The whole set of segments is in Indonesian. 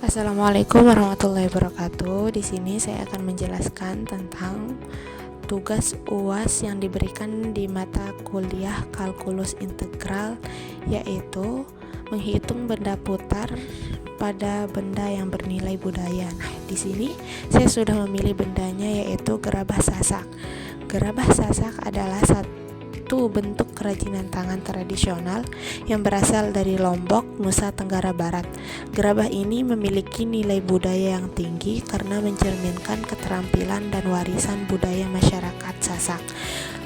Assalamualaikum warahmatullahi wabarakatuh. Di sini saya akan menjelaskan tentang tugas UAS yang diberikan di mata kuliah kalkulus integral, yaitu menghitung benda putar pada benda yang bernilai budaya. Nah, di sini saya sudah memilih bendanya, yaitu gerabah sasak. Gerabah sasak adalah satu bentuk kerajinan tangan tradisional yang berasal dari Lombok, Nusa Tenggara Barat. Gerabah ini memiliki nilai budaya yang tinggi karena mencerminkan keterampilan dan warisan budaya masyarakat Sasak.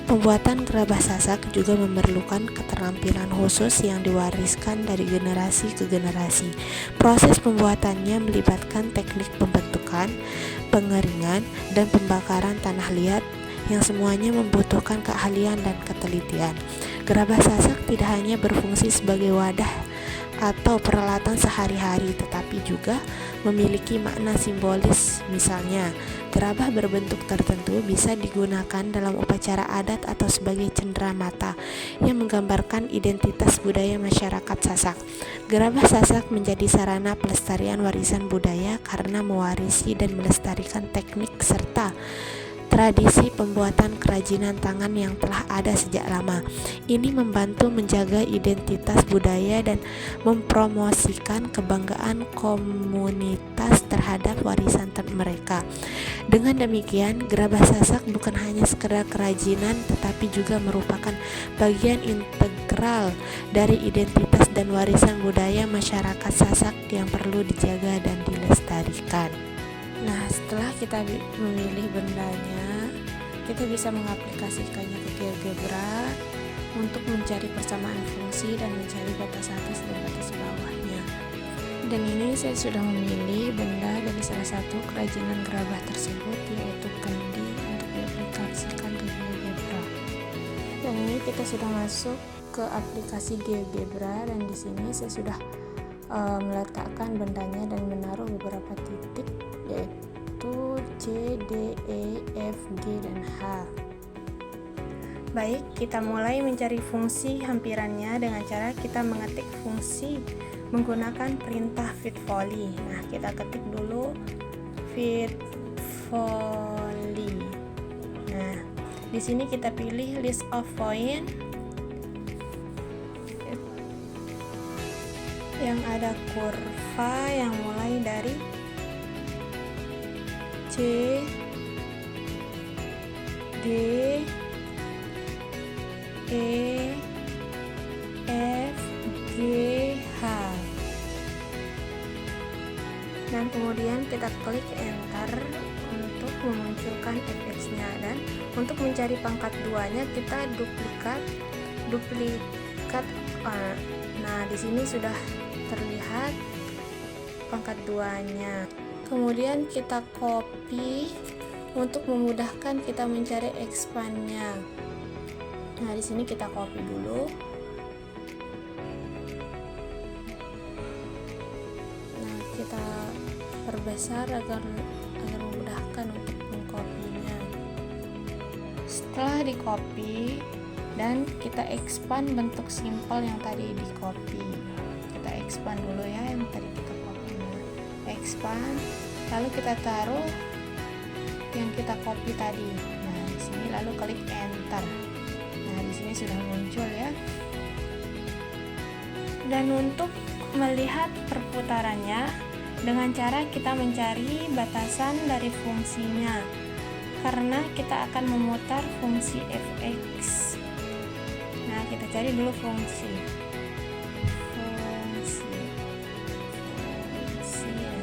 Pembuatan gerabah sasak juga memerlukan keterampilan khusus yang diwariskan dari generasi ke generasi. Proses pembuatannya melibatkan teknik pembentukan, pengeringan, dan pembakaran tanah liat yang semuanya membutuhkan keahlian dan ketelitian. Gerabah sasak tidak hanya berfungsi sebagai wadah atau peralatan sehari-hari, tetapi juga memiliki makna simbolis. Misalnya, gerabah berbentuk tertentu bisa digunakan dalam upacara adat atau sebagai cenderamata yang menggambarkan identitas budaya masyarakat Sasak. Gerabah sasak menjadi sarana pelestarian warisan budaya karena mewarisi dan melestarikan teknik serta tradisi pembuatan kerajinan tangan yang telah ada sejak lama. Ini membantu menjaga identitas budaya dan mempromosikan kebanggaan komunitas terhadap warisan mereka. Dengan demikian, gerabah sasak bukan hanya sekedar kerajinan, tetapi juga merupakan bagian integral dari identitas dan warisan budaya masyarakat Sasak yang perlu dijaga dan dilestarikan. Nah, setelah kita memilih bendanya, kita bisa mengaplikasikannya ke GeoGebra untuk mencari persamaan fungsi dan mencari batas atas dan batas bawahnya. Dan ini saya sudah memilih benda dari salah satu kerajinan gerabah tersebut, yaitu kendi, untuk diaplikasikan ke GeoGebra. Dan ini kita sudah masuk ke aplikasi GeoGebra, dan di sini saya sudah meletakkan bendanya dan menaruh beberapa titik, yaitu C, D, E, F, G, dan H. Baik, kita mulai mencari fungsi hampirannya dengan cara kita mengetik fungsi menggunakan perintah fitvolley. Nah, kita ketik dulu fitvolley. Nah, di sini kita pilih list of point yang ada kurva yang mulai dari C, D, E, F, G, H. Dan kemudian kita klik enter untuk memunculkan fx-nya, dan untuk mencari pangkat 2-nya kita duplikat. Nah, di sini sudah terlihat pangkat 2-nya. Kemudian kita copy untuk memudahkan kita mencari expand-nya. Nah, di sini kita copy dulu. Nah, kita perbesar agar memudahkan untuk mengcopy-nya. Setelah di copy dan kita expand bentuk simpel yang tadi di copy. Kita expand dulu ya yang tadi kita copy. Expand, lalu kita taruh yang kita copy tadi. Nah, di sini lalu klik enter. Nah, di sini sudah muncul ya. Dan untuk melihat perputarannya dengan cara kita mencari batasan dari fungsinya, karena kita akan memutar fungsi fx. Nah, kita cari dulu fungsi. Nah,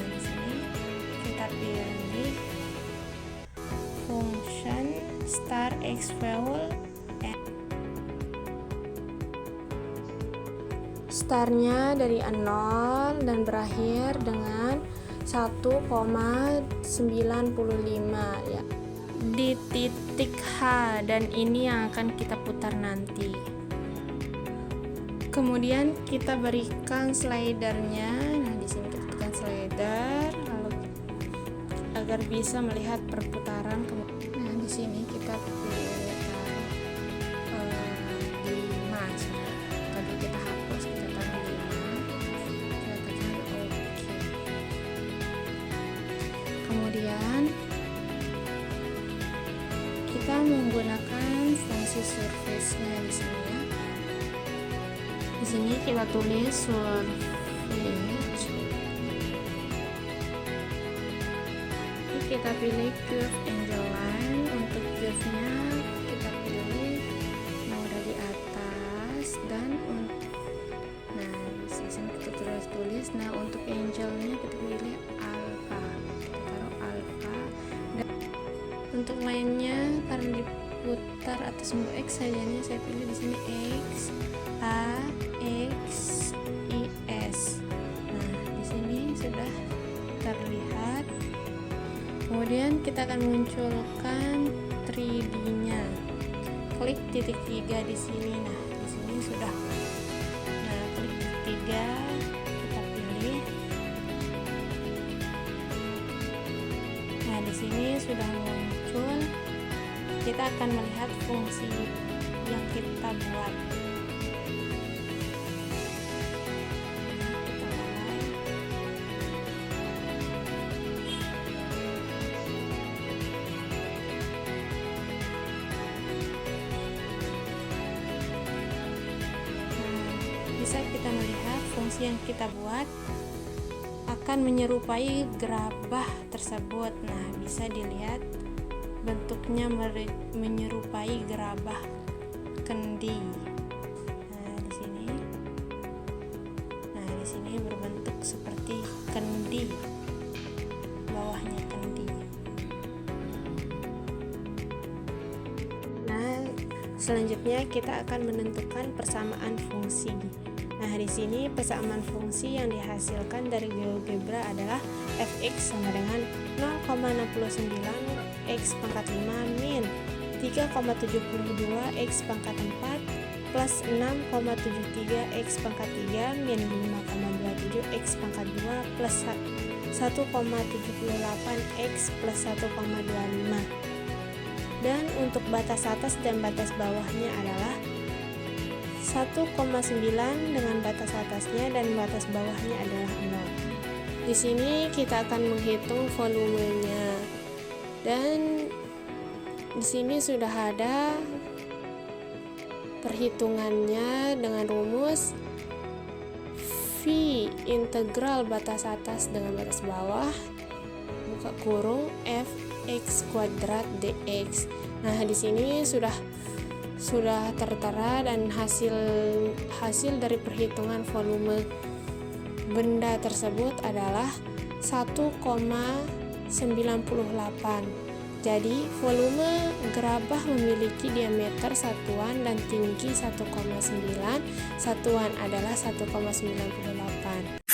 di sini kita pilih function star x fuel. Startnya dari 0 dan berakhir dengan 1,95 ya. Di titik H, dan ini yang akan kita putar nanti. Kemudian kita berikan slidernya. Nah, di sini kita tekan slider lalu agar bisa melihat perputaran. Nah, di sini kita pilih di mas. Tadi kita hapus, kita taruh di mas. Kita tekan OK. Kemudian kita menggunakan fungsi surface-nya di sini ya. Di sini kita tulis surface. Kita pilih curve angle line. Untuk curve-nya kita pilih yang ada di atas, dan di sini kita tulis. Nah, untuk angle-nya kita pilih alpha. Kita taruh alpha. Dan untuk line-nya karena diputar atas simbol X saja nih, saya pilih di sini X A X I S. Nah, di sini sudah terlihat. Kemudian kita akan munculkan 3D-nya. Klik titik 3 di sini. Nah, di sini sudah. Nah, klik titik 3, kita pilih. Nah, di sini sudah muncul. Kita akan melihat fungsi yang kita buat. Bisa kita melihat fungsi yang kita buat akan menyerupai gerabah tersebut. Nah, bisa dilihat bentuknya menyerupai gerabah kendi. Nah, di sini berbentuk seperti kendi. Bawahnya kendi. Nah, selanjutnya kita akan menentukan persamaan fungsi. Nah, di sini persamaan fungsi yang dihasilkan dari GeoGebra adalah fx sama dengan 0,69 x pangkat 5 min 3,72 x pangkat 4 plus 6,73 x pangkat 3 min 5,27 x pangkat 2 plus 1,78 x plus 1,25. Dan untuk batas atas dan batas bawahnya adalah 1,9 dengan batas atasnya dan batas bawahnya adalah 0. Di sini kita akan menghitung volumenya. Dan di sini sudah ada perhitungannya dengan rumus V integral batas atas dengan batas bawah buka kurung fx kuadrat dx. Nah, di sini sudah tertera, dan hasil dari perhitungan volume benda tersebut adalah 1,98. Jadi volume gerabah memiliki diameter satuan dan tinggi 1,9. Satuan adalah 1,98.